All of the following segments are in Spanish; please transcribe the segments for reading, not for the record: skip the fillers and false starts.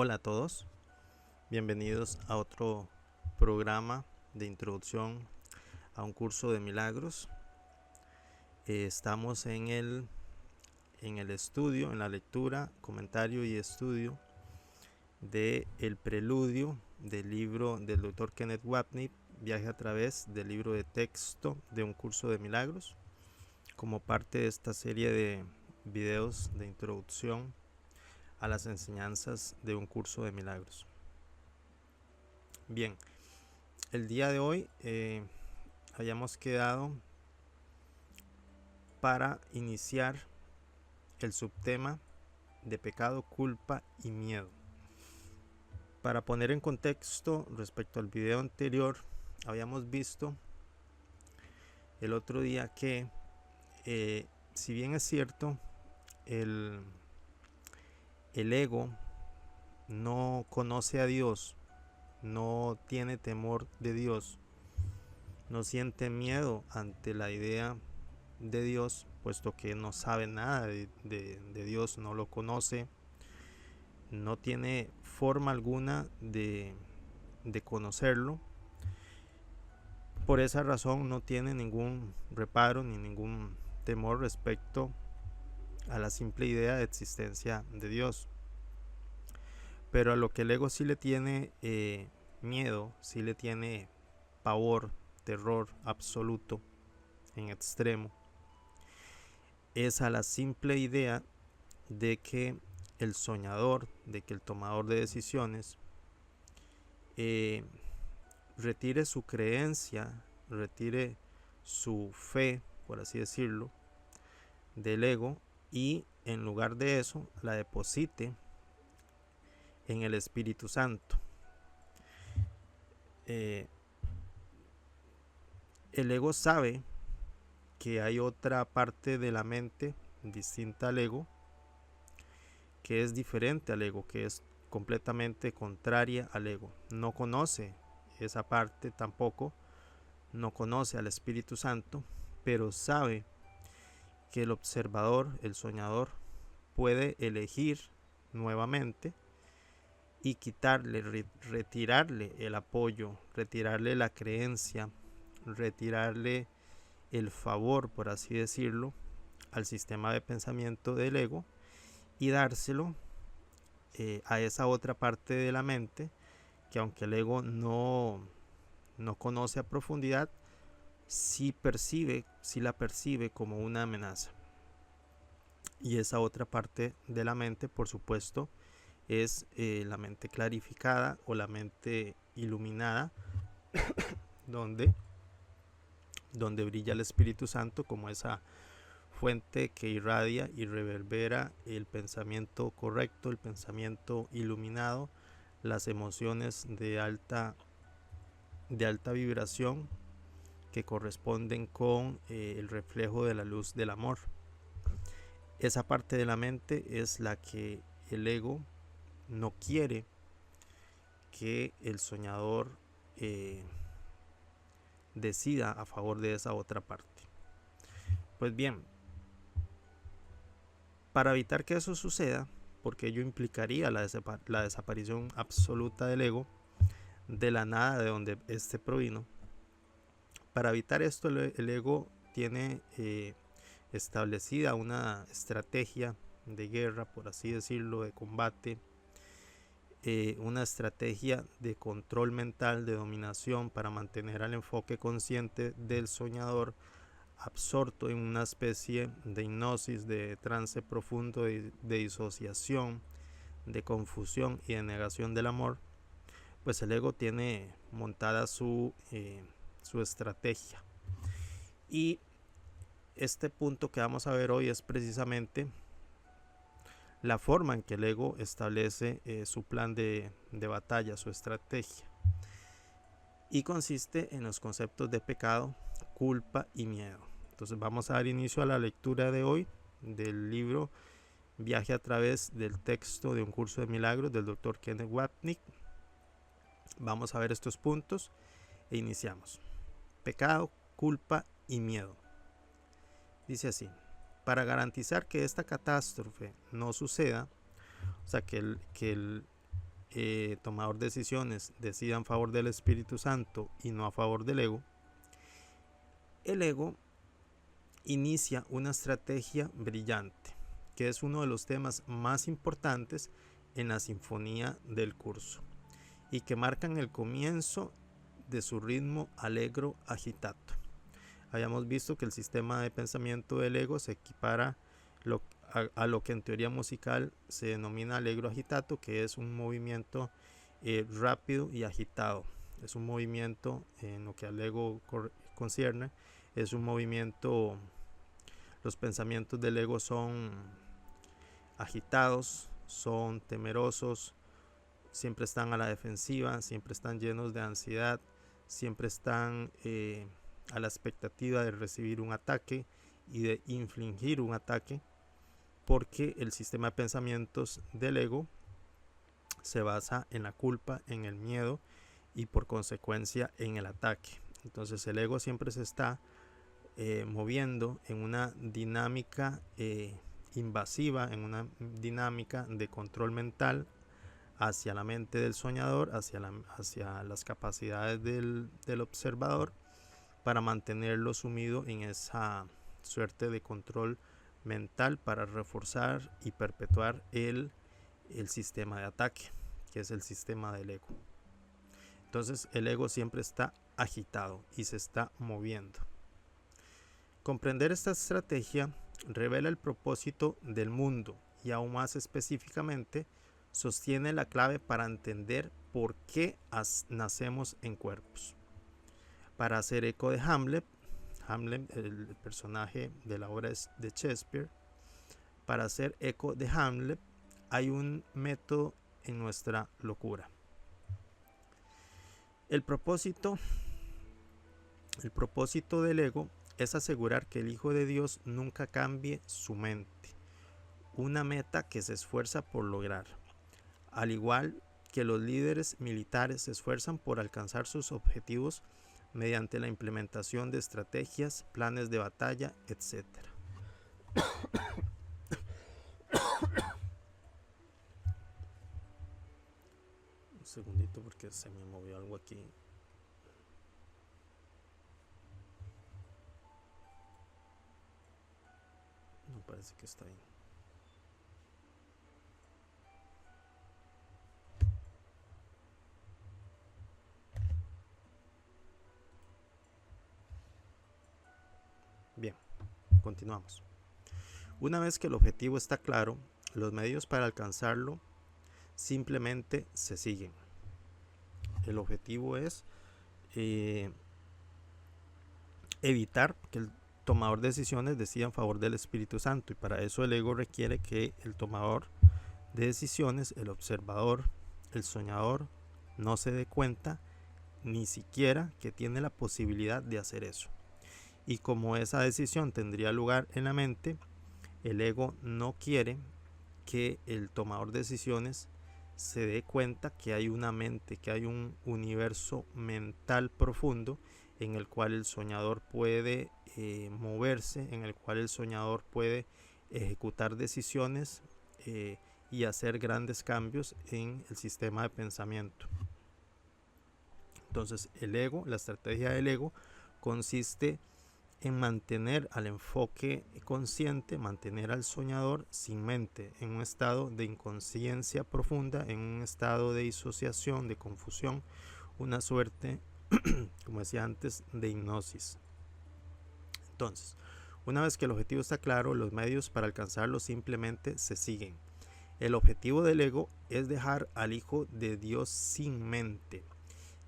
Hola a todos, bienvenidos a otro programa de introducción a un curso de milagros. Estamos en el estudio, en la lectura, comentario y estudio de el preludio del libro del Dr. Kenneth Wapnick, Viaje a través del libro de texto de un curso de milagros, como parte de esta serie de videos de introducción a las enseñanzas de un curso de milagros. Bien, el día de hoy habíamos quedado para iniciar el subtema de pecado, culpa y miedo. Para poner en contexto respecto al video anterior, habíamos visto el otro día que si bien es cierto, el ego no conoce a Dios, no tiene temor de Dios, no siente miedo ante la idea de Dios, puesto que no sabe nada de Dios, no lo conoce, no tiene forma alguna de conocerlo. Por esa razón no tiene ningún reparo ni ningún temor respecto a la simple idea de existencia de Dios. Pero a lo que el ego sí le tiene miedo, sí le tiene pavor, terror absoluto, en extremo, es a la simple idea de que el soñador, de que el tomador de decisiones retire su creencia, retire su fe, por así decirlo, del ego, y en lugar de eso la deposite en el Espíritu Santo. El ego sabe que hay otra parte de la mente distinta al ego, que es diferente al ego, que es completamente contraria al ego. No conoce esa parte tampoco, no conoce al Espíritu Santo, pero sabe que el observador, el soñador, puede elegir nuevamente y quitarle, retirarle el apoyo, retirarle la creencia, retirarle el favor, por así decirlo, al sistema de pensamiento del ego y dárselo a esa otra parte de la mente que, aunque el ego no conoce a profundidad, sí la percibe como una amenaza. Y esa otra parte de la mente, por supuesto, es la mente clarificada o la mente iluminada, donde brilla el Espíritu Santo como esa fuente que irradia y reverbera el pensamiento correcto, el pensamiento iluminado, las emociones de alta vibración que corresponden con el reflejo de la luz del amor. Esa parte de la mente es la que el ego no quiere que el soñador decida a favor de esa otra parte. Pues bien, para evitar que eso suceda, porque ello implicaría la desaparición absoluta del ego, de la nada de donde éste provino, para evitar esto el ego tiene establecida una estrategia de guerra, por así decirlo, de combate, una estrategia de control mental, de dominación, para mantener al enfoque consciente del soñador absorto en una especie de hipnosis, de trance profundo, de disociación, de confusión y de negación del amor. Pues el ego tiene montada su estrategia. Y este punto que vamos a ver hoy es precisamente la forma en que el ego establece su plan de batalla, su estrategia. Y consiste en los conceptos de pecado, culpa y miedo. Entonces vamos a dar inicio a la lectura de hoy del libro Viaje a través del texto de un curso de milagros del Dr. Kenneth Wapnick. Vamos a ver estos puntos e iniciamos. Pecado, culpa y miedo. Dice así: para garantizar que esta catástrofe no suceda, o sea, que el tomador de decisiones decida en favor del Espíritu Santo y no a favor del ego, el ego inicia una estrategia brillante, que es uno de los temas más importantes en la sinfonía del curso y que marcan el comienzo de su ritmo allegro agitato. Habíamos visto que el sistema de pensamiento del ego se equipara a lo que en teoría musical se denomina allegro agitato, que es un movimiento rápido y agitado. Es un movimiento, en lo que al ego concierne, es un movimiento, los pensamientos del ego son agitados, son temerosos, siempre están a la defensiva, siempre están llenos de ansiedad, siempre están a la expectativa de recibir un ataque y de infligir un ataque, porque el sistema de pensamientos del ego se basa en la culpa, en el miedo y por consecuencia en el ataque. Entonces el ego siempre se está moviendo en una dinámica invasiva, en una dinámica de control mental hacia la mente del soñador, hacia las capacidades del observador, para mantenerlo sumido en esa suerte de control mental, para reforzar y perpetuar el sistema de ataque, que es el sistema del ego. Entonces el ego siempre está agitado y se está moviendo. Comprender esta estrategia revela el propósito del mundo y aún más específicamente sostiene la clave para entender por qué nacemos en cuerpos. Para hacer eco de Hamlet, el personaje de la obra de Shakespeare, para hacer eco de Hamlet hay un método en nuestra locura. El propósito del ego es asegurar que el Hijo de Dios nunca cambie su mente, una meta que se esfuerza por lograr, al igual que los líderes militares se esfuerzan por alcanzar sus objetivos mediante la implementación de estrategias, planes de batalla, etc. Un segundito porque se me movió algo aquí. No parece que está ahí. Bien, continuamos. Una vez que el objetivo está claro, los medios para alcanzarlo simplemente se siguen. El objetivo es evitar que el tomador de decisiones decida en favor del Espíritu Santo, y para eso el ego requiere que el tomador de decisiones, el observador, el soñador, no se dé cuenta ni siquiera que tiene la posibilidad de hacer eso. Y como esa decisión tendría lugar en la mente, el ego no quiere que el tomador de decisiones se dé cuenta que hay una mente, que hay un universo mental profundo en el cual el soñador puede moverse, en el cual el soñador puede ejecutar decisiones y hacer grandes cambios en el sistema de pensamiento. Entonces el ego, la estrategia del ego consiste en mantener al enfoque consciente, mantener al soñador sin mente, en un estado de inconsciencia profunda, en un estado de disociación, de confusión, una suerte, como decía antes, de hipnosis. Entonces, una vez que el objetivo está claro, los medios para alcanzarlo simplemente se siguen. El objetivo del ego es dejar al Hijo de Dios sin mente,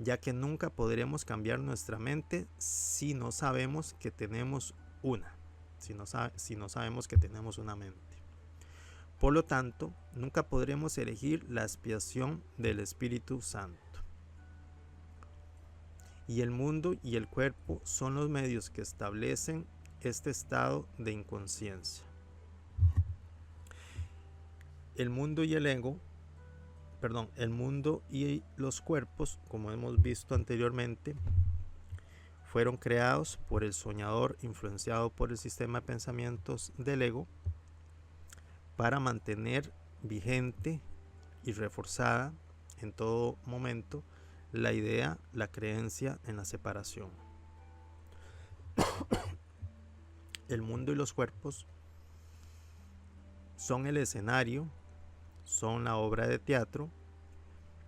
ya que nunca podremos cambiar nuestra mente si no sabemos que tenemos una, si no sabemos que tenemos una mente. Por lo tanto, nunca podremos elegir la expiación del Espíritu Santo. Y el mundo y el cuerpo son los medios que establecen este estado de inconsciencia. El mundo y los cuerpos, como hemos visto anteriormente, fueron creados por el soñador, influenciado por el sistema de pensamientos del ego, para mantener vigente y reforzada en todo momento la idea, la creencia en la separación. El mundo y los cuerpos son el escenario, son la obra de teatro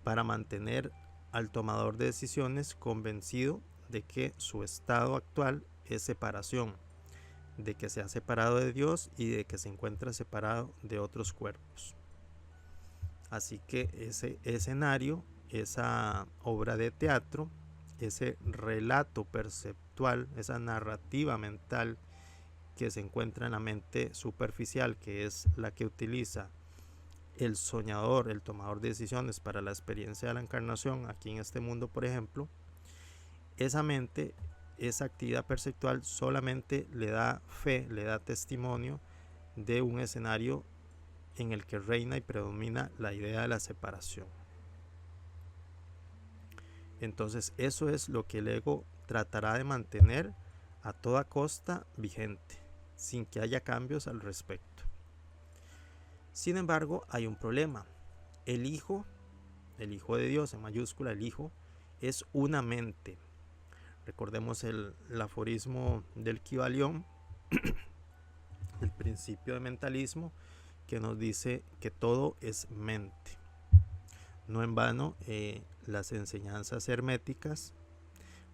para mantener al tomador de decisiones convencido de que su estado actual es separación, de que se ha separado de Dios y de que se encuentra separado de otros cuerpos. Así que ese escenario, esa obra de teatro, ese relato perceptual, esa narrativa mental que se encuentra en la mente superficial, que es la que utiliza el soñador, el tomador de decisiones para la experiencia de la encarnación aquí en este mundo, por ejemplo, esa mente, esa actividad perceptual solamente le da fe, le da testimonio de un escenario en el que reina y predomina la idea de la separación. Entonces eso es lo que el ego tratará de mantener a toda costa vigente, sin que haya cambios al respecto. Sin embargo, hay un problema. El Hijo de Dios, en mayúscula, el Hijo, es una mente. Recordemos el aforismo del Kybalión, el principio de mentalismo, que nos dice que todo es mente. No en vano, las enseñanzas herméticas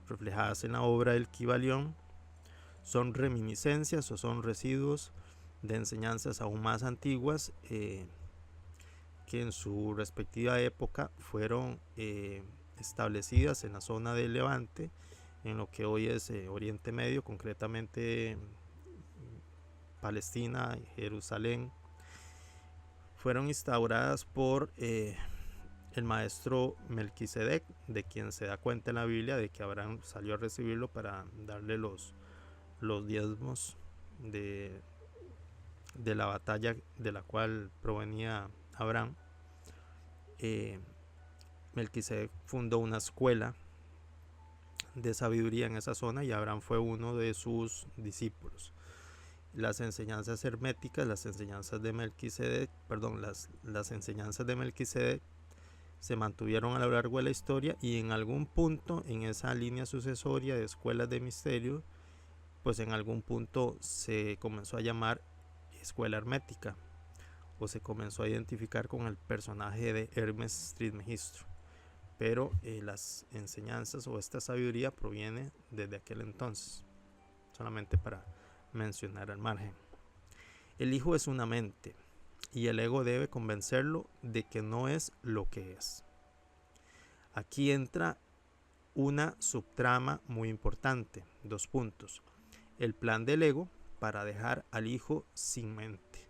reflejadas en la obra del Kybalión son reminiscencias o son residuos de enseñanzas aún más antiguas que en su respectiva época fueron establecidas en la zona del Levante, en lo que hoy es Oriente Medio, concretamente Palestina y Jerusalén. Fueron instauradas por el maestro Melquisedec, de quien se da cuenta en la Biblia de que Abraham salió a recibirlo para darle los diezmos de la batalla de la cual provenía Abraham. Melquisedec fundó una escuela de sabiduría en esa zona y Abraham fue uno de sus discípulos. Las enseñanzas herméticas, las enseñanzas de Melquisedec, las enseñanzas de Melquisedec se mantuvieron a lo largo de la historia, y en algún punto en esa línea sucesoria de escuelas de misterio, pues en algún punto se comenzó a llamar escuela hermética, o se comenzó a identificar con el personaje de Hermes Trismegisto. Pero las enseñanzas o esta sabiduría proviene desde aquel entonces, solamente para mencionar al margen. El Hijo es una mente y el ego debe convencerlo de que no es lo que es. Aquí entra una subtrama muy importante, 2 puntos. El plan del ego para dejar al Hijo sin mente.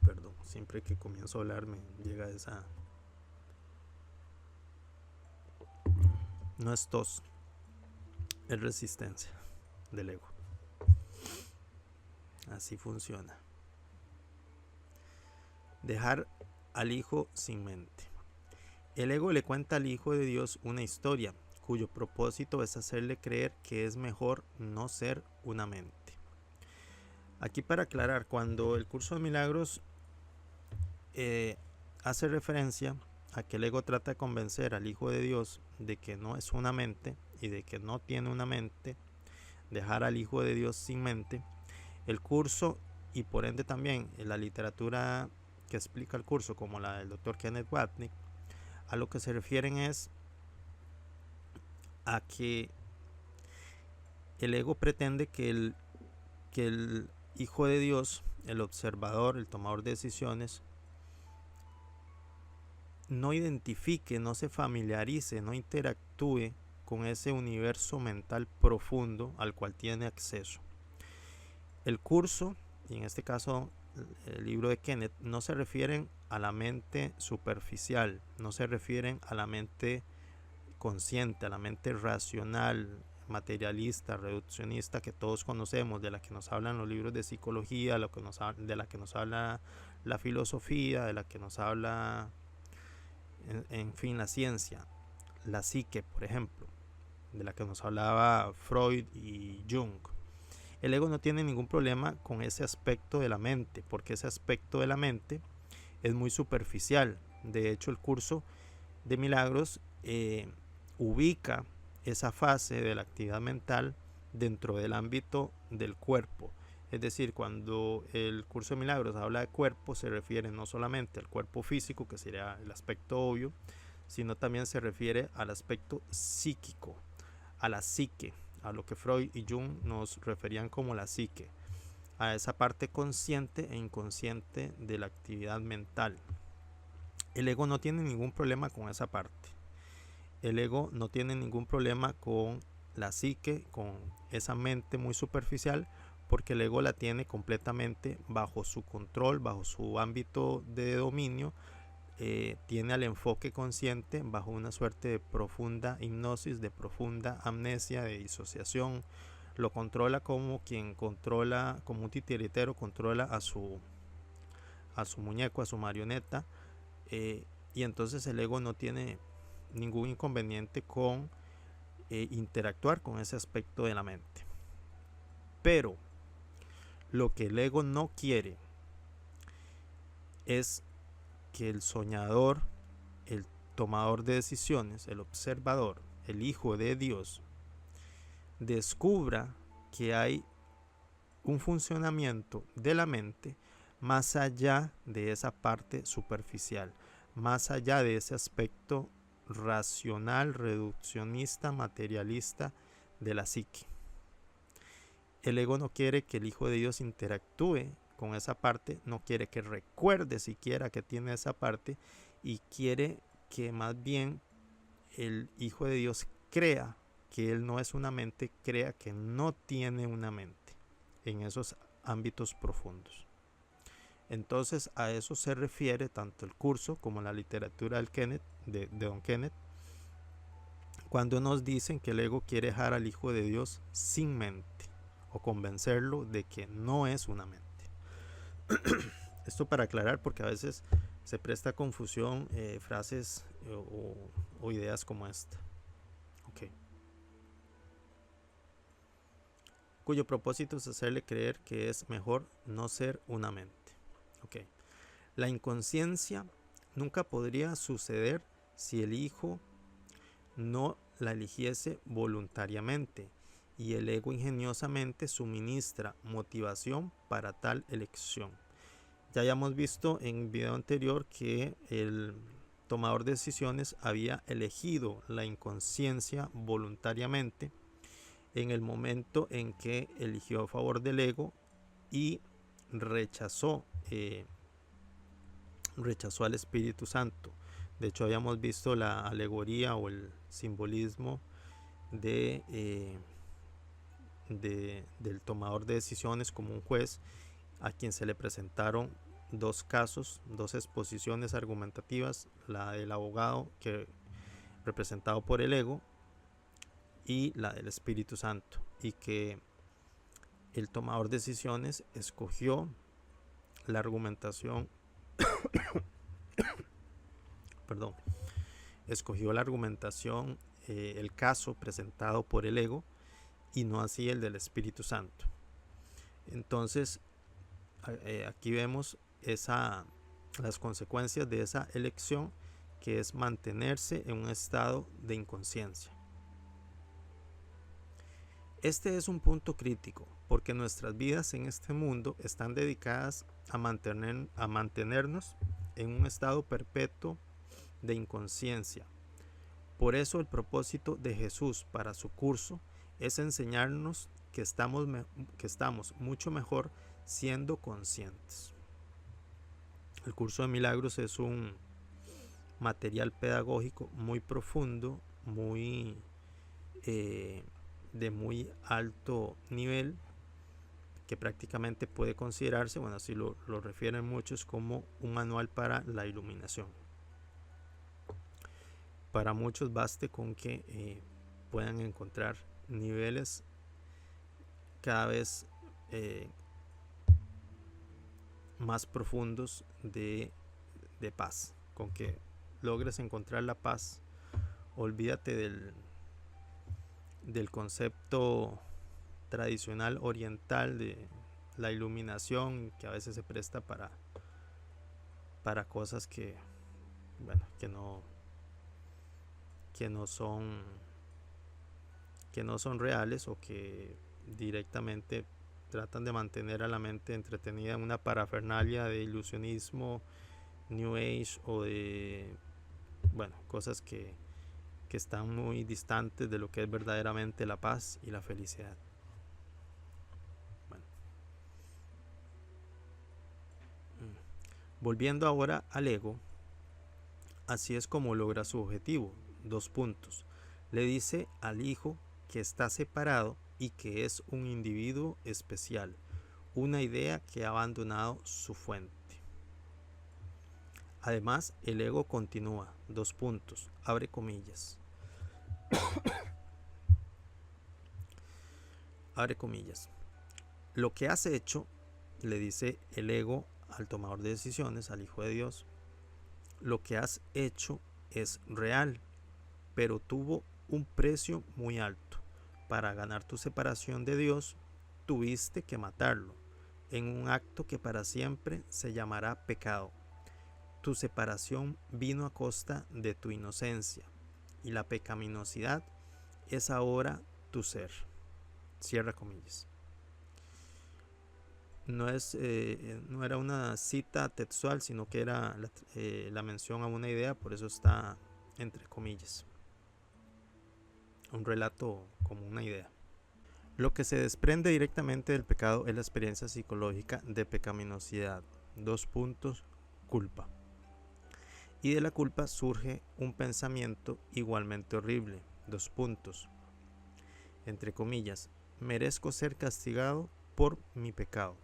Perdón, siempre que comienzo a hablar me llega esa... No es tos, es resistencia del ego. Así funciona. Dejar al Hijo sin mente. El ego le cuenta al Hijo de Dios una historia cuyo propósito es hacerle creer que es mejor no ser una mente. Aquí, para aclarar, cuando el curso de milagros hace referencia a que el ego trata de convencer al Hijo de Dios de que no es una mente y de que no tiene una mente, dejar al Hijo de Dios sin mente, el curso, y por ende también la literatura que explica el curso, como la del Dr. Kenneth Wapnick, a lo que se refieren es a que el ego pretende que el Hijo de Dios, el observador, el tomador de decisiones, no identifique, no se familiarice, no interactúe con ese universo mental profundo al cual tiene acceso. El curso, y en este caso el libro de Kenneth, no se refieren a la mente superficial, no se refieren a la mente consciente, a la mente racional, materialista, reduccionista que todos conocemos, de la que nos hablan los libros de psicología, de la que nos habla la filosofía, de la que nos habla, en fin, la ciencia, la psique, por ejemplo, de la que nos hablaba Freud y Jung. El ego no tiene ningún problema con ese aspecto de la mente, porque ese aspecto de la mente es muy superficial. De hecho, el curso de milagros ubica esa fase de la actividad mental dentro del ámbito del cuerpo. Es decir, cuando el curso de milagros habla de cuerpo, se refiere no solamente al cuerpo físico, que sería el aspecto obvio, sino también se refiere al aspecto psíquico, a la psique, a lo que Freud y Jung nos referían como la psique, a esa parte consciente e inconsciente de la actividad mental. El ego no tiene ningún problema con esa parte. El ego no tiene ningún problema con la psique, con esa mente muy superficial, porque el ego la tiene completamente bajo su control, bajo su ámbito de dominio. Tiene al enfoque consciente bajo una suerte de profunda hipnosis, de profunda amnesia, de disociación. Lo controla como quien controla, como un titiritero controla a su muñeco, a su marioneta. Y entonces el ego no tiene ningún inconveniente con interactuar con ese aspecto de la mente. Pero lo que el ego no quiere es que el soñador, el tomador de decisiones, el observador, el hijo de Dios, descubra que hay un funcionamiento de la mente más allá de esa parte superficial, más allá de ese aspecto racional, reduccionista, materialista de la psique. El ego no quiere que el Hijo de Dios interactúe con esa parte, no quiere que recuerde siquiera que tiene esa parte, y quiere que más bien el Hijo de Dios crea que él no es una mente, crea que no tiene una mente en esos ámbitos profundos. Entonces a eso se refiere tanto el curso como la literatura de Don Kenneth, cuando nos dicen que el ego quiere dejar al Hijo de Dios sin mente, o convencerlo de que no es una mente. Esto para aclarar, porque a veces se presta confusión frases o ideas como esta. Okay. Cuyo propósito es hacerle creer que es mejor no ser una mente. Okay. La inconsciencia nunca podría suceder si el hijo no la eligiese voluntariamente, y el ego ingeniosamente suministra motivación para tal elección. Ya hayamos visto en el video anterior que el tomador de decisiones había elegido la inconsciencia voluntariamente en el momento en que eligió a favor del ego y rechazó al Espíritu Santo. De hecho, habíamos visto la alegoría o el simbolismo del tomador de decisiones como un juez a quien se le presentaron dos casos, dos exposiciones argumentativas, la del abogado que representado por el ego y la del Espíritu Santo, y que el tomador de decisiones escogió la argumentación el caso presentado por el ego, y no así el del Espíritu Santo. Entonces aquí vemos las consecuencias de esa elección, que es mantenerse en un estado de inconsciencia. Este es un punto crítico, porque nuestras vidas en este mundo están dedicadas a mantenernos en un estado perpetuo de inconsciencia. Por eso el propósito de Jesús para su curso es enseñarnos que estamos mucho mejor siendo conscientes. El curso de milagros es un material pedagógico muy profundo, de muy alto nivel, que prácticamente puede considerarse, bueno, así lo refieren muchos, como un manual para la iluminación. Para muchos baste con que puedan encontrar niveles cada vez más profundos de paz. Con que logres encontrar la paz, olvídate del concepto tradicional oriental de la iluminación, que a veces se presta para para cosas que, bueno, que no son reales, o que directamente tratan de mantener a la mente entretenida en una parafernalia de ilusionismo, New Age, o de, bueno, cosas que están muy distantes de lo que es verdaderamente la paz y la felicidad. Bueno. Volviendo ahora al ego, así es como logra su objetivo. 2 puntos. Le dice al hijo que está separado y que es un individuo especial, una idea que ha abandonado su fuente. Además, el ego continúa. 2 puntos. Abre comillas. Abre comillas. Lo que has hecho, le dice el ego al tomador de decisiones, al Hijo de Dios, lo que has hecho es real, pero tuvo un precio muy alto. Para ganar tu separación de Dios, tuviste que matarlo, en un acto que para siempre se llamará pecado. Tu separación vino a costa de tu inocencia, y la pecaminosidad es ahora tu ser. Cierra comillas. No era una cita textual, sino que era la mención a una idea, por eso está entre comillas. Un relato como una idea. Lo que se desprende directamente del pecado es la experiencia psicológica de pecaminosidad. 2 puntos, culpa. Y de la culpa surge un pensamiento igualmente horrible. 2 puntos, entre comillas, merezco ser castigado por mi pecado.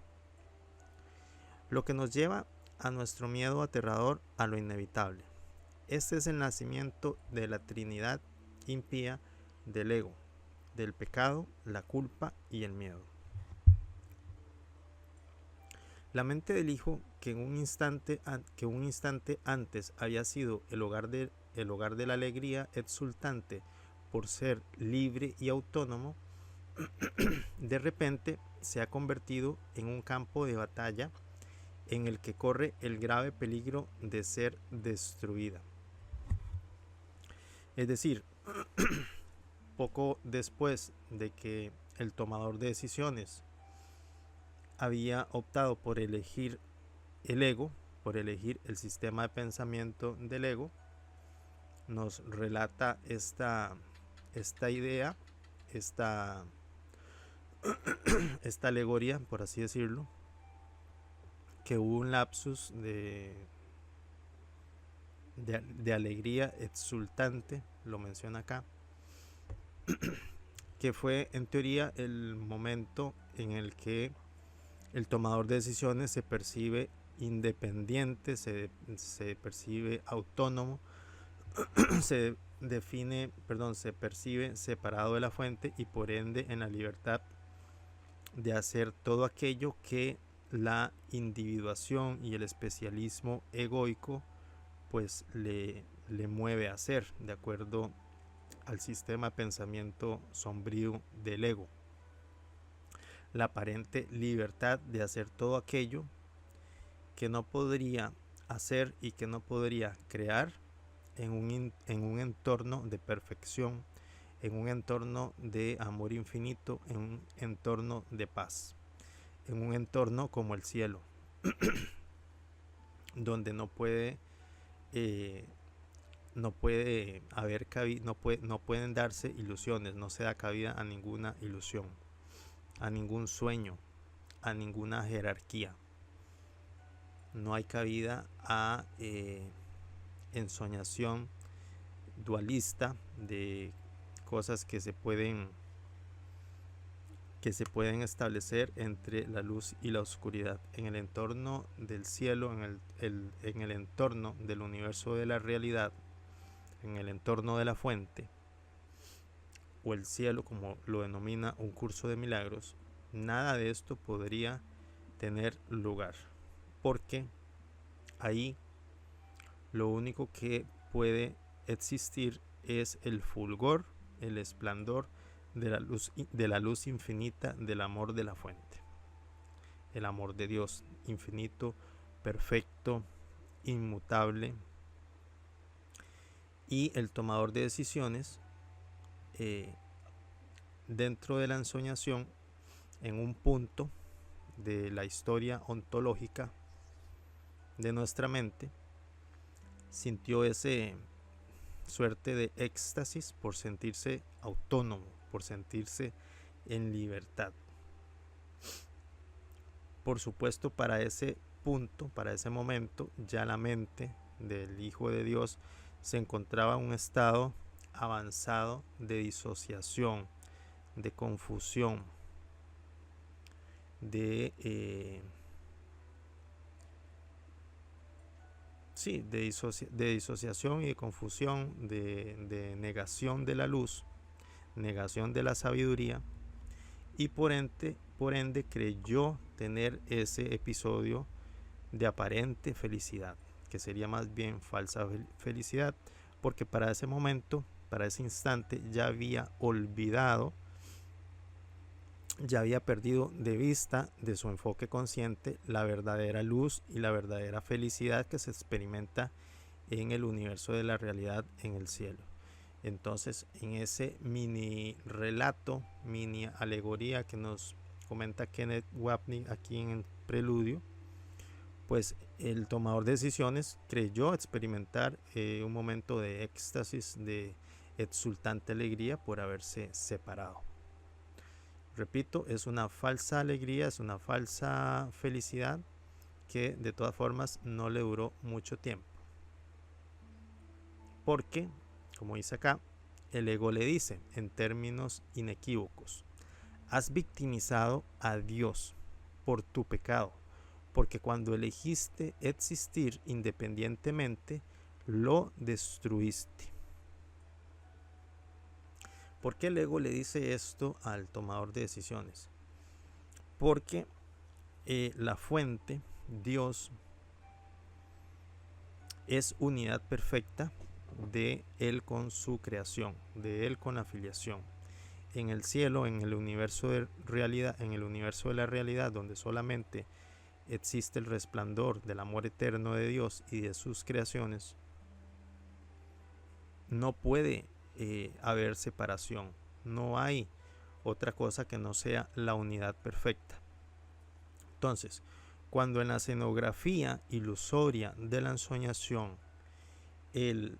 Lo que nos lleva a nuestro miedo aterrador a lo inevitable. Este es el nacimiento de la Trinidad impía del ego, del pecado, la culpa y el miedo. La mente del Hijo, que un instante antes había sido el hogar de la alegría exultante por ser libre y autónomo, de repente se ha convertido en un campo de batalla en el que corre el grave peligro de ser destruida. Es decir, poco después de que el tomador de decisiones había optado por elegir el ego, por elegir el sistema de pensamiento del ego, nos relata esta idea, esta alegoría, por así decirlo, que hubo un lapsus de alegría exultante, lo menciona acá, que fue en teoría el momento en el que el tomador de decisiones se percibe independiente, se percibe autónomo, se percibe separado de la fuente y por ende en la libertad de hacer todo aquello que la individuación y el especialismo egoico pues le mueve a hacer, de acuerdo al sistema de pensamiento sombrío del ego. La aparente libertad de hacer todo aquello que no podría hacer y que no podría crear en un entorno de perfección, en un entorno de amor infinito, en un entorno de paz, en un entorno como el cielo, donde no pueden darse ilusiones, no se da cabida a ninguna ilusión, a ningún sueño, a ninguna jerarquía. No hay cabida a ensoñación dualista de cosas que se pueden establecer entre la luz y la oscuridad. En el entorno del cielo, en el entorno del universo de la realidad, en el entorno de la fuente, o el cielo como lo denomina un curso de milagros, nada de esto podría tener lugar, porque ahí lo único que puede existir es el fulgor, el esplendor de la luz infinita del amor de la fuente, el amor de Dios infinito, perfecto, inmutable, y el tomador de decisiones dentro de la ensoñación, en un punto de la historia ontológica de nuestra mente, sintió ese suerte de éxtasis por sentirse autónomo, por sentirse en libertad. Por supuesto, para ese punto, para ese momento, ya la mente del Hijo de Dios se encontraba en un estado avanzado de disociación, de confusión, de disociación y de confusión, de negación de la luz, negación de la sabiduría, y por ende creyó tener ese episodio de aparente felicidad, que sería más bien falsa felicidad, porque para ese momento, para ese instante, ya había olvidado, ya había perdido de vista de su enfoque consciente la verdadera luz y la verdadera felicidad que se experimenta en el universo de la realidad, en el cielo. Entonces, en ese mini relato, mini alegoría que nos comenta Kenneth Wapnick aquí en el preludio, pues el tomador de decisiones creyó experimentar un momento de éxtasis, de exultante alegría por haberse separado. Repito, es una falsa alegría, es una falsa felicidad que de todas formas no le duró mucho tiempo. Porque, como dice acá, el ego le dice en términos inequívocos: has victimizado a Dios por tu pecado, porque cuando elegiste existir independientemente, lo destruiste. ¿Por qué el ego le dice esto al tomador de decisiones? Porque la fuente, Dios, es unidad perfecta de Él con su creación, de Él con la filiación. En el cielo, en el universo de realidad, en el universo de la realidad, donde solamente existe el resplandor del amor eterno de Dios y de sus creaciones, no puede haber separación. No hay otra cosa que no sea la unidad perfecta. Entonces, cuando en la escenografía ilusoria de la ensoñación el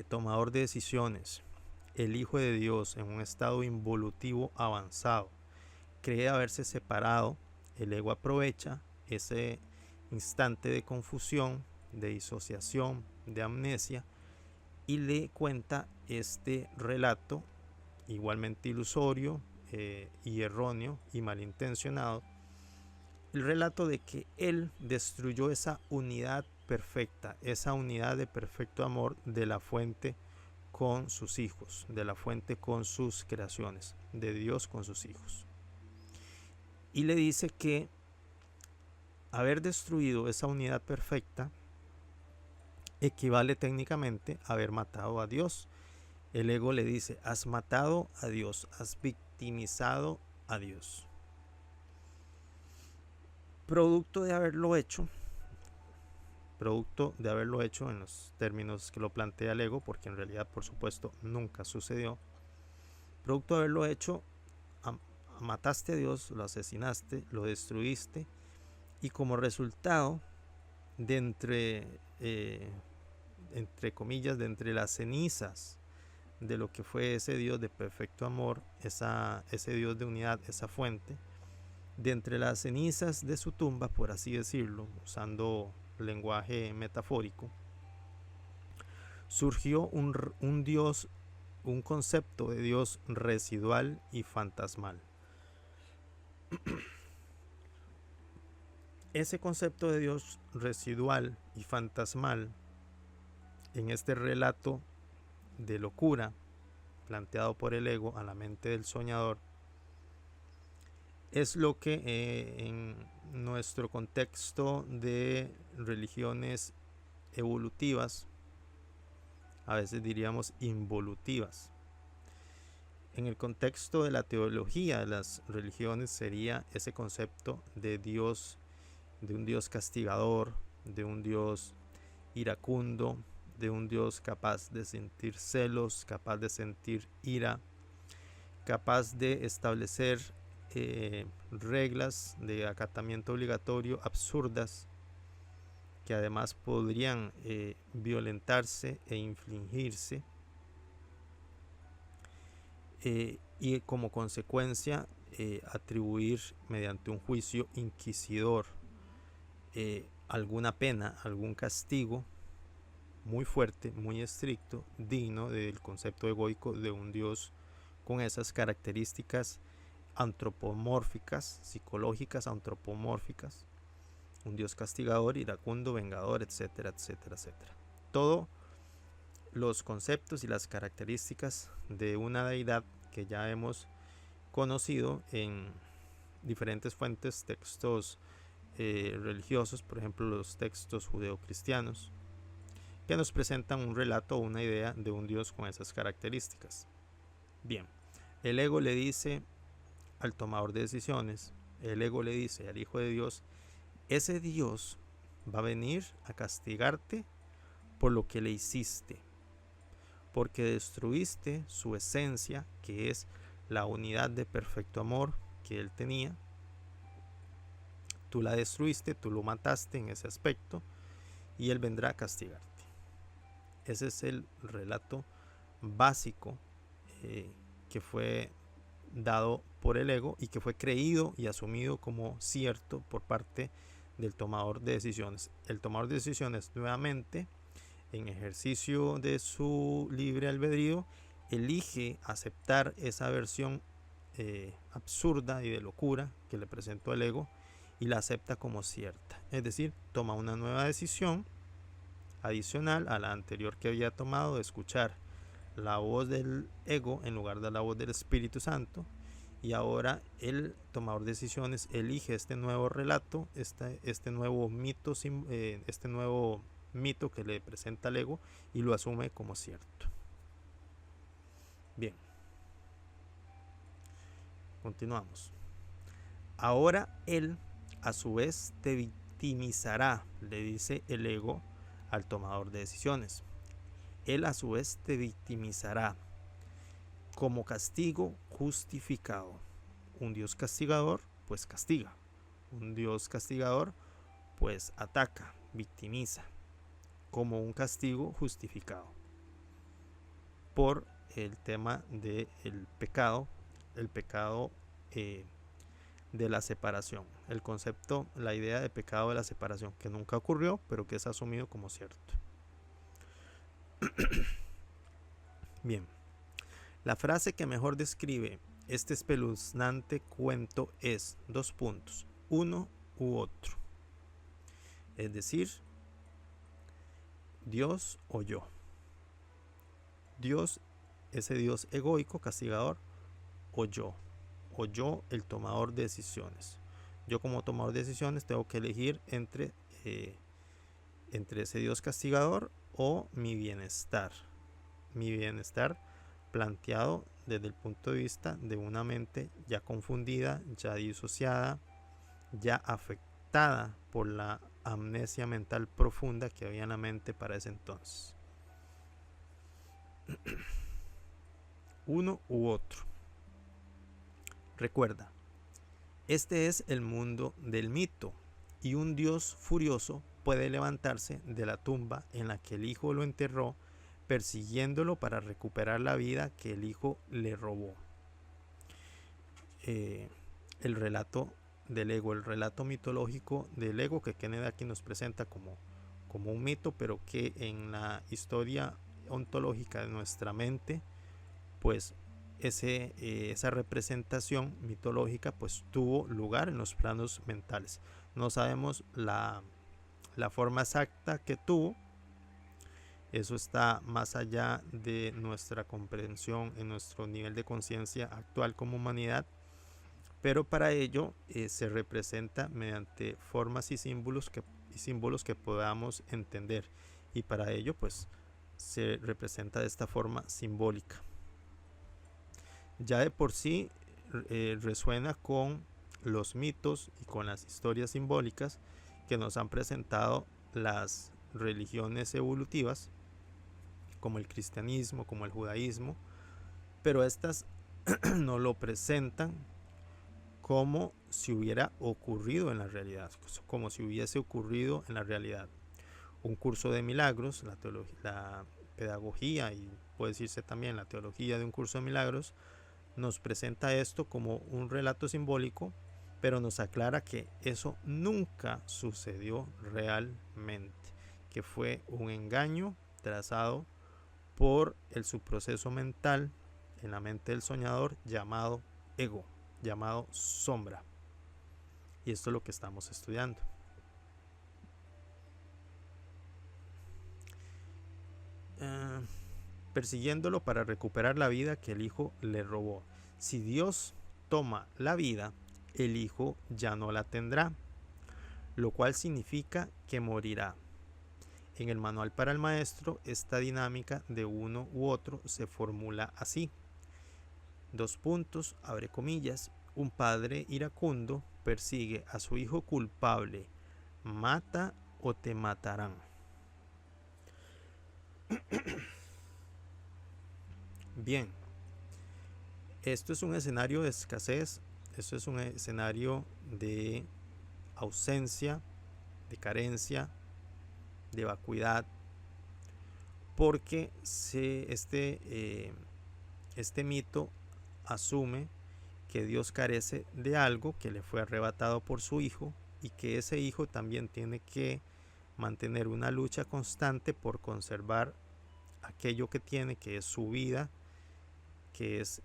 tomador de decisiones, el Hijo de Dios, en un estado involutivo avanzado, cree haberse separado, el ego aprovecha ese instante de confusión, de disociación, de amnesia, y le cuenta este relato igualmente ilusorio y erróneo y malintencionado, el relato de que él destruyó esa unidad perfecta, esa unidad de perfecto amor de la fuente con sus hijos, de la fuente con sus creaciones, de Dios con sus hijos. Y le dice que haber destruido esa unidad perfecta equivale técnicamente a haber matado a Dios. El ego le dice: has matado a Dios, has victimizado a Dios. Producto de haberlo hecho en los términos que lo plantea el ego, porque en realidad, por supuesto, nunca sucedió. Producto de haberlo hecho, mataste a Dios, lo asesinaste, lo destruiste, y como resultado, de entre comillas, de entre las cenizas de lo que fue ese Dios de perfecto amor, ese Dios de unidad, esa fuente, de entre las cenizas de su tumba, por así decirlo, usando lenguaje metafórico, surgió un Dios, un concepto de Dios residual y fantasmal. Ese concepto de Dios residual y fantasmal, en este relato de locura planteado por el ego a la mente del soñador, es lo que en nuestro contexto de religiones evolutivas, a veces diríamos involutivas, en el contexto de la teología de las religiones, sería ese concepto de Dios, de un Dios castigador, de un Dios iracundo, de un Dios capaz de sentir celos, capaz de sentir ira, capaz de establecer reglas de acatamiento obligatorio absurdas, que además podrían violentarse e infligirse, y como consecuencia atribuir mediante un juicio inquisidor alguna pena, algún castigo muy fuerte, muy estricto, digno del concepto egoico de un Dios con esas características antropomórficas, psicológicas antropomórficas, un Dios castigador, iracundo, vengador, etcétera, etcétera, etcétera. Todos los conceptos y las características de una deidad que ya hemos conocido en diferentes fuentes, textos religiosos, por ejemplo los textos judeocristianos, que nos presentan un relato o una idea de un Dios con esas características. Bien, el ego le dice al tomador de decisiones, el ego le dice al Hijo de Dios, ese Dios va a venir a castigarte por lo que le hiciste, porque destruiste su esencia, que es la unidad de perfecto amor que él tenía. Tú la destruiste, tú lo mataste en ese aspecto, y él vendrá a castigarte. Ese es el relato básico que fue dado por el ego y que fue creído y asumido como cierto por parte del tomador de decisiones. El tomador de decisiones, nuevamente, en ejercicio de su libre albedrío, elige aceptar esa versión absurda y de locura que le presentó el ego y la acepta como cierta. Es decir, toma una nueva decisión adicional a la anterior que había tomado de escuchar la voz del ego en lugar de la voz del Espíritu Santo, y ahora el tomador de decisiones elige este nuevo relato, este nuevo mito que le presenta el ego, y lo asume como cierto. Bien, continuamos. Ahora él a su vez te victimizará, le dice el ego al tomador de decisiones. Él a su vez te victimizará como castigo justificado. Un Dios castigador pues castiga. Un Dios castigador pues ataca, victimiza, como un castigo justificado por el tema del pecado, el pecado de la separación, el concepto, la idea de pecado de la separación, que nunca ocurrió, pero que es asumido como cierto. Bien, la frase que mejor describe este espeluznante cuento es: uno u otro. Es decir, Dios o yo. Dios, ese Dios egoico, castigador, o yo el tomador de decisiones. Yo como tomador de decisiones tengo que elegir entre ese Dios castigador o mi bienestar planteado desde el punto de vista de una mente ya confundida, ya disociada, ya afectada por la amnesia mental profunda que había en la mente para ese entonces. Uno u otro. Recuerda, este es el mundo del mito, y un Dios furioso puede levantarse de la tumba en la que el hijo lo enterró, persiguiéndolo para recuperar la vida que el hijo le robó. El relato del ego, el relato mitológico del ego que Kennedy aquí nos presenta como un mito, pero que en la historia ontológica de nuestra mente, pues esa representación mitológica pues tuvo lugar en los planos mentales. No sabemos la forma exacta que tuvo. Eso está más allá de nuestra comprensión en nuestro nivel de conciencia actual como humanidad, pero para ello se representa mediante formas y símbolos que podamos entender, y para ello pues se representa de esta forma simbólica. Ya de por sí resuena con los mitos y con las historias simbólicas que nos han presentado las religiones evolutivas, como el cristianismo, como el judaísmo, pero estas no lo presentan como si hubiera ocurrido en la realidad, como si hubiese ocurrido en la realidad. Un curso de milagros, la pedagogía y puede decirse también la teología de un curso de milagros, nos presenta esto como un relato simbólico, pero nos aclara que eso nunca sucedió realmente, que fue un engaño trazado por el subproceso mental en la mente del soñador llamado ego, llamado sombra. Y esto es lo que estamos estudiando. Persiguiéndolo para recuperar la vida que el hijo le robó. Si Dios toma la vida, el hijo ya no la tendrá, lo cual significa que morirá. En el manual para el maestro, esta dinámica de uno u otro se formula así. Abre comillas, un padre iracundo persigue a su hijo culpable, mata o te matarán. Bien, esto es un escenario de escasez, esto es un escenario de ausencia, de carencia, de vacuidad, porque este mito asume que Dios carece de algo que le fue arrebatado por su hijo y que ese hijo también tiene que mantener una lucha constante por conservar aquello que tiene, que es su vida, que es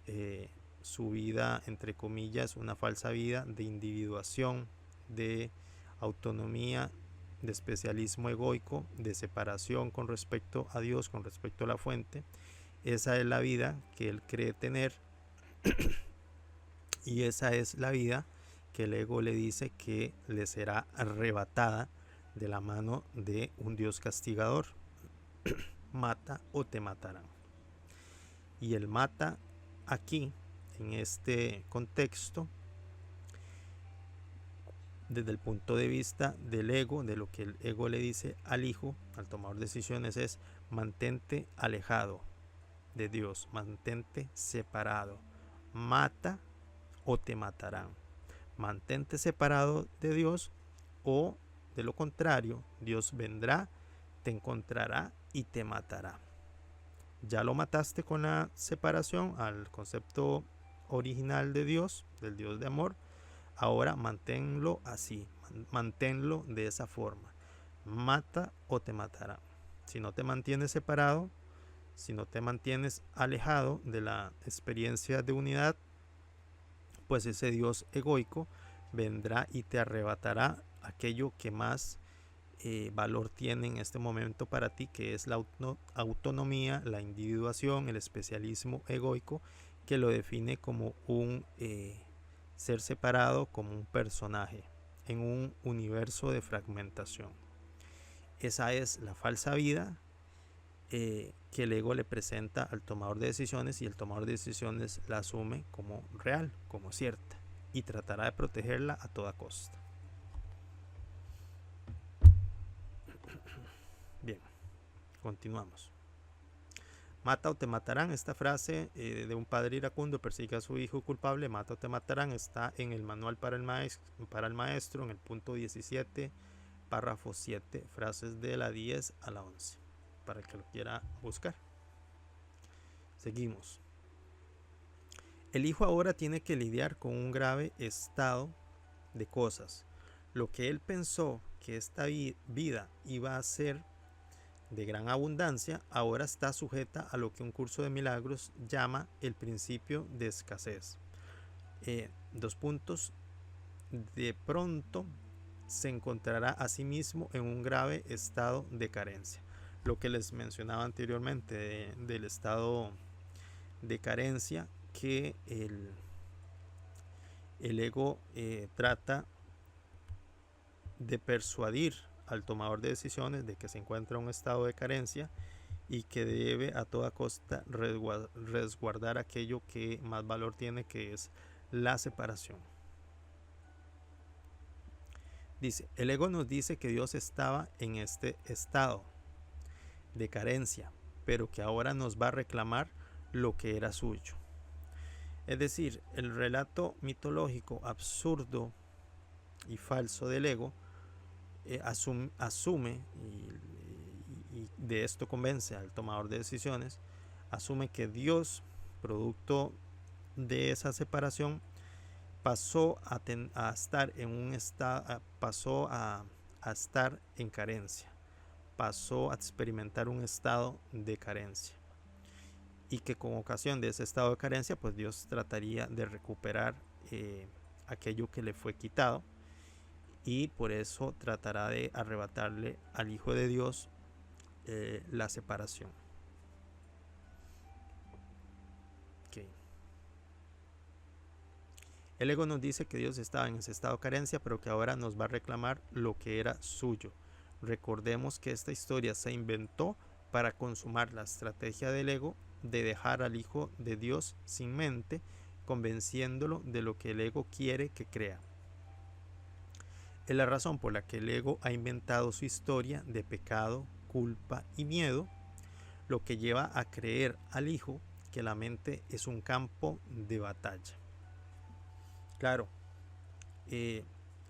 su vida, entre comillas, una falsa vida de individuación, de autonomía, de especialismo egoico, de separación con respecto a Dios, con respecto a la fuente. Esa es la vida que él cree tener y esa es la vida que el ego le dice que le será arrebatada de la mano de un Dios castigador. Mata o te matarán. Y el mata aquí, en este contexto, desde el punto de vista del ego, de lo que el ego le dice al hijo, al tomador de decisiones, es mantente alejado de Dios, mantente separado, mata o te matarán. Mantente separado de Dios o de lo contrario, Dios vendrá, te encontrará y te matará. Ya lo mataste con la separación al concepto original de Dios, del Dios de amor. Ahora manténlo así, manténlo de esa forma. Mata o te matará. Si no te mantienes separado, si no te mantienes alejado de la experiencia de unidad, pues ese Dios egoico vendrá y te arrebatará aquello que más valor tiene en este momento para ti, que es la autonomía, la individuación, el especialismo egoico, que lo define como un ser separado, como un personaje en un universo de fragmentación. Esa es la falsa vida que el ego le presenta al tomador de decisiones, y el tomador de decisiones la asume como real, como cierta, y tratará de protegerla a toda costa. Bien, continuamos. Mata o te matarán. Esta frase de un padre iracundo persigue a su hijo culpable, mata o te matarán, está en el manual para el maestro, en el punto 17, párrafo 7, frases de la 10 a la 11, para el que lo quiera buscar. Seguimos. El hijo ahora tiene que lidiar con un grave estado de cosas. Lo que él pensó que esta vida iba a ser de gran abundancia, ahora está sujeta a lo que un curso de milagros llama el principio de escasez. De pronto se encontrará a sí mismo en un grave estado de carencia. Lo que les mencionaba anteriormente del estado de carencia que el ego trata de persuadir al tomador de decisiones de que se encuentra en un estado de carencia y que debe a toda costa resguardar aquello que más valor tiene, que es la separación. Dice, el ego nos dice que Dios estaba en este estado de carencia, pero que ahora nos va a reclamar lo que era suyo. Es decir, el relato mitológico absurdo y falso del ego asume y de esto convence al tomador de decisiones, asume que Dios, producto de esa separación, pasó a estar en un estado, pasó a estar en carencia, pasó a experimentar un estado de carencia, y que con ocasión de ese estado de carencia, pues Dios trataría de recuperar aquello que le fue quitado, y por eso tratará de arrebatarle al Hijo de Dios la separación. Okay. El ego nos dice que Dios estaba en ese estado de carencia, pero que ahora nos va a reclamar lo que era suyo. Recordemos que esta historia se inventó para consumar la estrategia del ego de dejar al Hijo de Dios sin mente, convenciéndolo de lo que el ego quiere que crea. Es la razón por la que el ego ha inventado su historia de pecado, culpa y miedo, lo que lleva a creer al Hijo que la mente es un campo de batalla. Claro,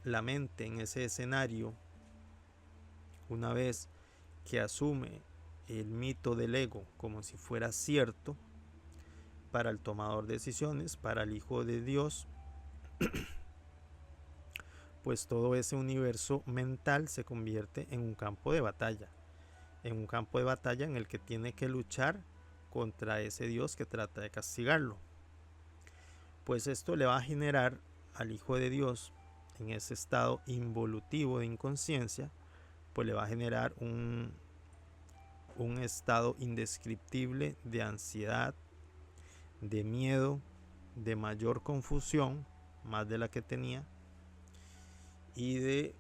la mente en ese escenario, una vez que asume el mito del ego como si fuera cierto para el tomador de decisiones, para el Hijo de Dios, pues todo ese universo mental se convierte en un campo de batalla, en el que tiene que luchar contra ese Dios que trata de castigarlo. Pues esto le va a generar al Hijo de Dios, en ese estado involutivo de inconsciencia, pues le va a generar un estado indescriptible de ansiedad, de miedo, de mayor confusión, más de la que tenía, y de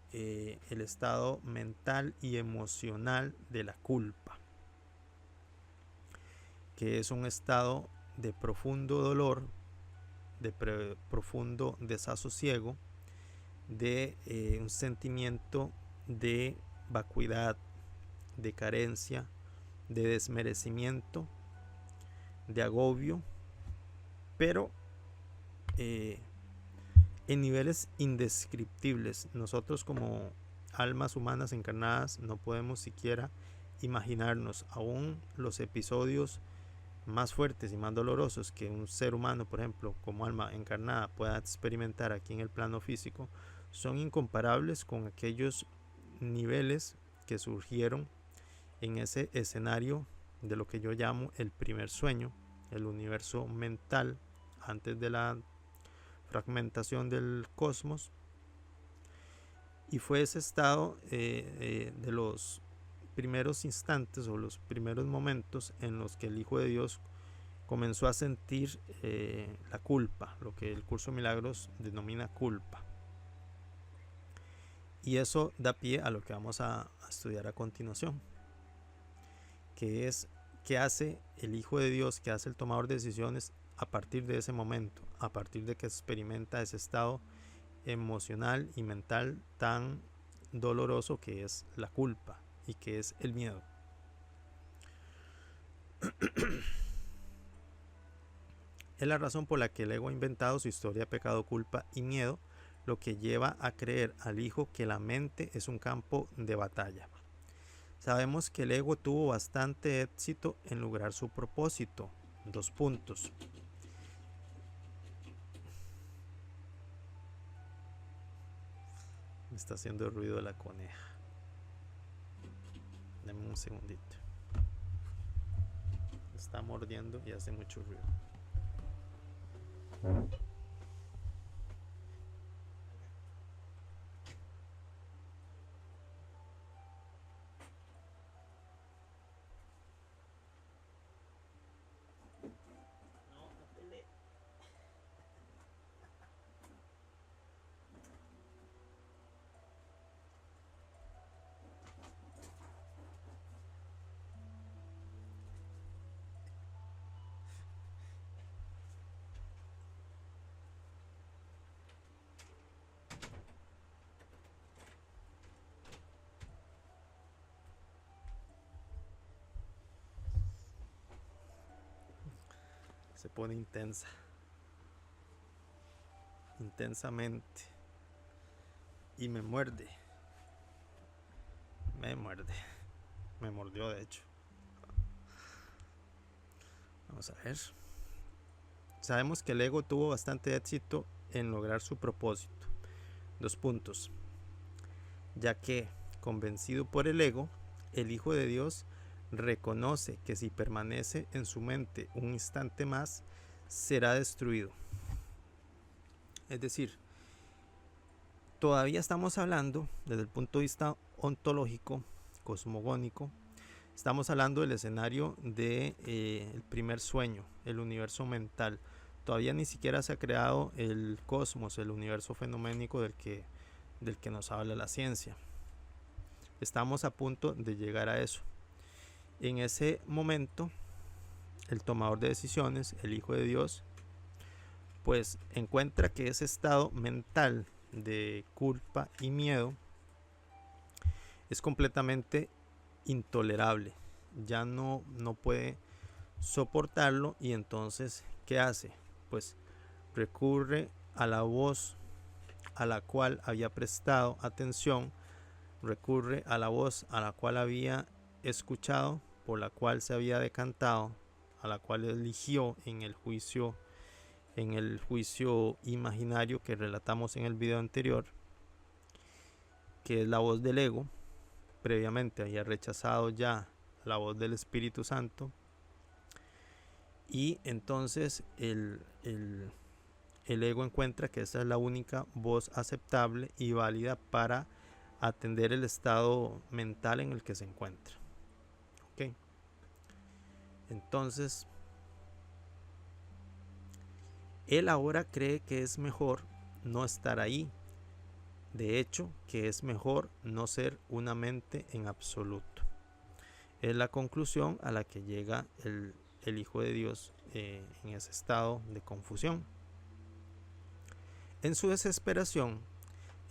el estado mental y emocional de la culpa, que es un estado de profundo dolor, de profundo desasosiego, de un sentimiento de vacuidad, de carencia, de desmerecimiento, de agobio, pero en niveles indescriptibles. Nosotros como almas humanas encarnadas no podemos siquiera imaginarnos aún los episodios más fuertes y más dolorosos que un ser humano, por ejemplo, como alma encarnada pueda experimentar aquí en el plano físico, son incomparables con aquellos niveles que surgieron en ese escenario de lo que yo llamo el primer sueño, el universo mental antes de la fragmentación del cosmos, y fue ese estado de los primeros instantes o los primeros momentos en los que el Hijo de Dios comenzó a sentir la culpa, lo que el curso de milagros denomina culpa. Y eso da pie a lo que vamos a estudiar a continuación, que es qué hace el Hijo de Dios, qué hace el tomador de decisiones a partir de ese momento, a partir de que experimenta ese estado emocional y mental tan doloroso que es la culpa y que es el miedo. Es la razón por la que el ego ha inventado su historia de pecado, culpa y miedo, lo que lleva a creer al Hijo que la mente es un campo de batalla. Sabemos que el ego tuvo bastante éxito en lograr su propósito. 2 puntos. Me está haciendo ruido la coneja. Dame un segundito. Está mordiendo y hace mucho ruido. se pone intensa, intensamente, y me muerde, me mordió de hecho. Vamos a ver. Sabemos que el ego tuvo bastante éxito en lograr su propósito. 2 puntos. Ya que, convencido por el ego, el Hijo de Dios reconoce que si permanece en su mente un instante más, será destruido. Es decir, todavía estamos hablando desde el punto de vista ontológico, cosmogónico. Estamos hablando del escenario del el primer sueño, el universo mental. Todavía ni siquiera se ha creado el cosmos, el universo fenoménico del que nos habla la ciencia. Estamos a punto de llegar a eso. En ese momento, el tomador de decisiones, el Hijo de Dios, pues encuentra que ese estado mental de culpa y miedo es completamente intolerable. Ya no puede soportarlo, y entonces, ¿qué hace? Pues recurre a la voz a la cual había prestado atención, recurre a la voz a la cual había escuchado, por la cual se había decantado, a la cual eligió en el juicio imaginario que relatamos en el video anterior, que es la voz del ego. Previamente había rechazado ya la voz del Espíritu Santo, y entonces el ego encuentra que esa es la única voz aceptable y válida para atender el estado mental en el que se encuentra. ¿Okay? Entonces, él ahora cree que es mejor no estar ahí. De hecho, que es mejor no ser una mente en absoluto. Es la conclusión a la que llega el Hijo de Dios en ese estado de confusión. En su desesperación,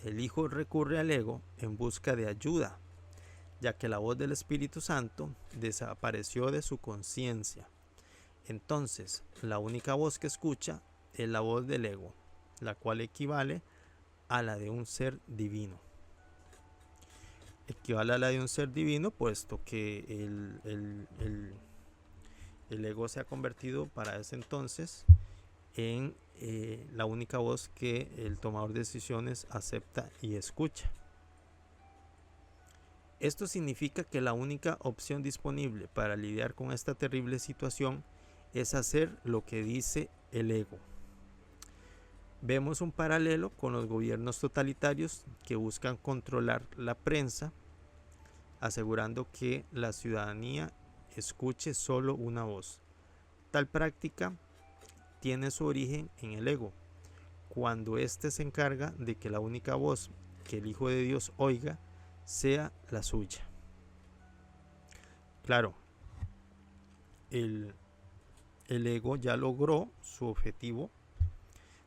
el Hijo recurre al ego en busca de ayuda, ya que la voz del Espíritu Santo desapareció de su conciencia. Entonces, la única voz que escucha es la voz del ego, la cual equivale a la de un ser divino. Equivale a la de un ser divino, puesto que el ego se ha convertido para ese entonces en la única voz que el tomador de decisiones acepta y escucha. Esto significa que la única opción disponible para lidiar con esta terrible situación es hacer lo que dice el ego. Vemos un paralelo con los gobiernos totalitarios que buscan controlar la prensa, asegurando que la ciudadanía escuche solo una voz. Tal práctica tiene su origen en el ego, cuando éste se encarga de que la única voz que el Hijo de Dios oiga sea la suya. Claro, el ego ya logró su objetivo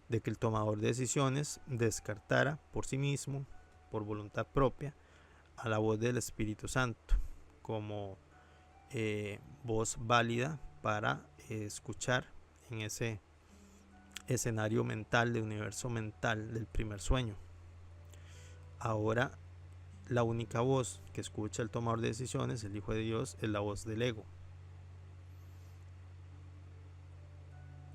de que el tomador de decisiones descartara por sí mismo, por voluntad propia, a la voz del Espíritu Santo como voz válida para escuchar en ese escenario mental, de universo mental del primer sueño. Ahora la única voz que escucha el tomador de decisiones, el Hijo de Dios, es la voz del ego.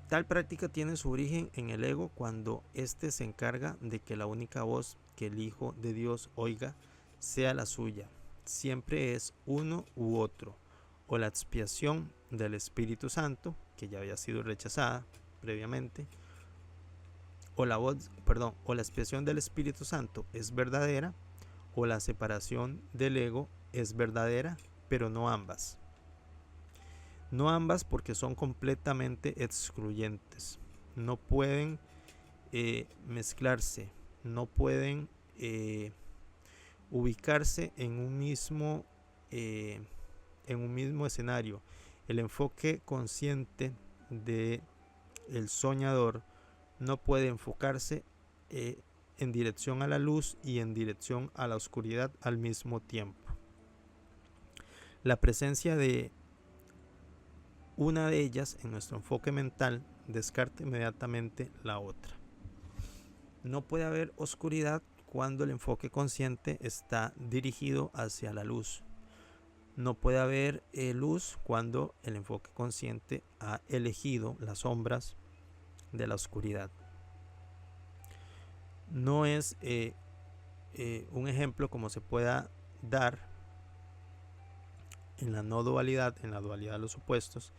Tal práctica tiene su origen en el ego cuando éste se encarga de que la única voz que el Hijo de Dios oiga sea la suya. Siempre es uno u otro, o la expiación del Espíritu Santo, que ya había sido rechazada previamente, o la expiación del Espíritu Santo es verdadera, o la separación del ego es verdadera, pero no ambas. No ambas, porque son completamente excluyentes. No pueden mezclarse, no pueden ubicarse en un mismo escenario. El enfoque consciente de el soñador no puede enfocarse en dirección a la luz y en dirección a la oscuridad al mismo tiempo. La presencia de una de ellas en nuestro enfoque mental, descarta inmediatamente la otra. No puede haber oscuridad cuando el enfoque consciente está dirigido hacia la luz. No puede haber luz cuando el enfoque consciente ha elegido las sombras de la oscuridad. No es un ejemplo como se pueda dar en la no dualidad, en la dualidad de los opuestos,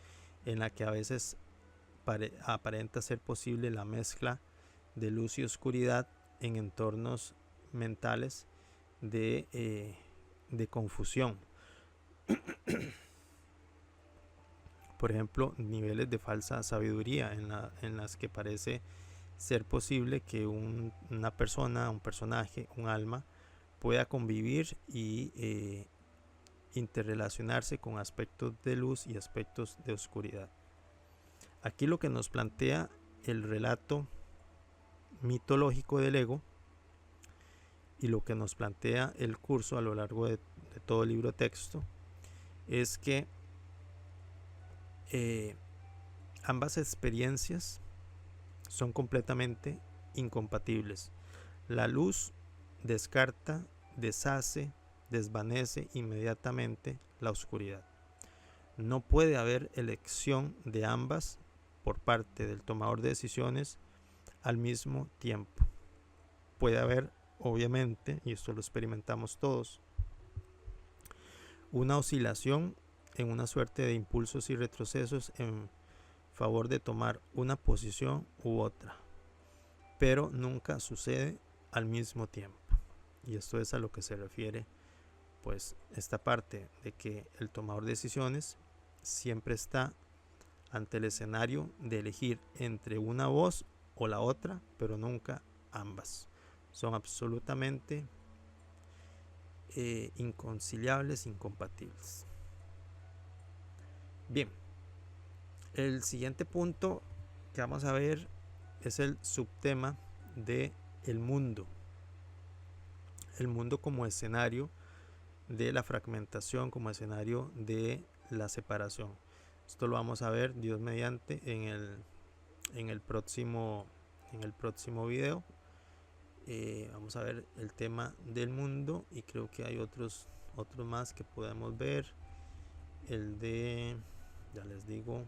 en la que a veces aparenta ser posible la mezcla de luz y oscuridad en entornos mentales de confusión. Por ejemplo, niveles de falsa sabiduría en las que parece ser posible que una persona, un personaje, un alma pueda convivir y interrelacionarse con aspectos de luz y aspectos de oscuridad. Aquí lo que nos plantea el relato mitológico del ego y lo que nos plantea el curso a lo largo de todo el libro de texto es que ambas experiencias son completamente incompatibles. La luz descarta, deshace, desvanece inmediatamente la oscuridad. No puede haber elección de ambas por parte del tomador de decisiones al mismo tiempo. Puede haber, obviamente, y esto lo experimentamos todos, una oscilación en una suerte de impulsos y retrocesos en favor de tomar una posición u otra, pero nunca sucede al mismo tiempo. Y esto es a lo que se refiere pues esta parte de que el tomador de decisiones siempre está ante el escenario de elegir entre una voz o la otra, pero nunca ambas. Son absolutamente inconciliables, incompatibles. Bien, el siguiente punto que vamos a ver es el subtema de el mundo. El mundo como escenario de la fragmentación, como escenario de la separación. Esto lo vamos a ver, Dios mediante, en el próximo video. Vamos a ver el tema del mundo y creo que hay otros más que podemos ver. El de, ya les digo,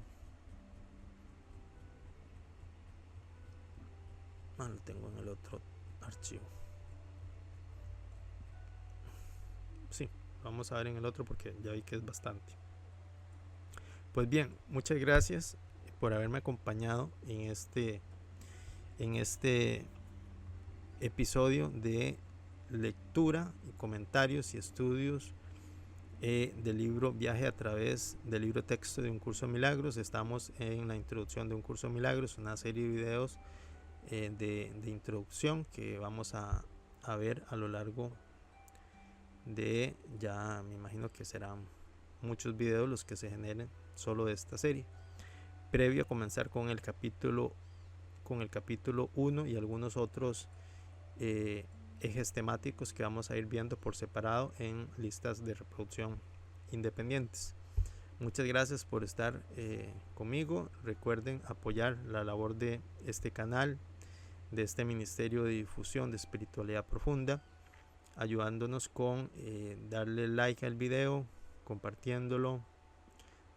lo tengo en el otro archivo. Sí, vamos a ver en el otro porque ya vi que es bastante. Pues bien, muchas gracias por haberme acompañado en este episodio de lectura y comentarios y estudios del libro Viaje a través del libro texto de un curso de milagros. Estamos en la introducción de un curso de milagros, una serie de videos de introducción que vamos a ver a lo largo de, ya me imagino que serán muchos videos los que se generen solo de esta serie, previo a comenzar con el capítulo 1 y algunos otros ejes temáticos que vamos a ir viendo por separado en listas de reproducción independientes. Muchas gracias por estar conmigo. Recuerden apoyar la labor de este canal, de este ministerio de difusión de espiritualidad profunda, ayudándonos con darle like al video, compartiéndolo,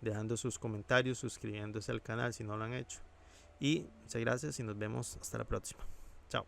dejando sus comentarios, suscribiéndose al canal si no lo han hecho. Y muchas gracias y nos vemos hasta la próxima. Chao.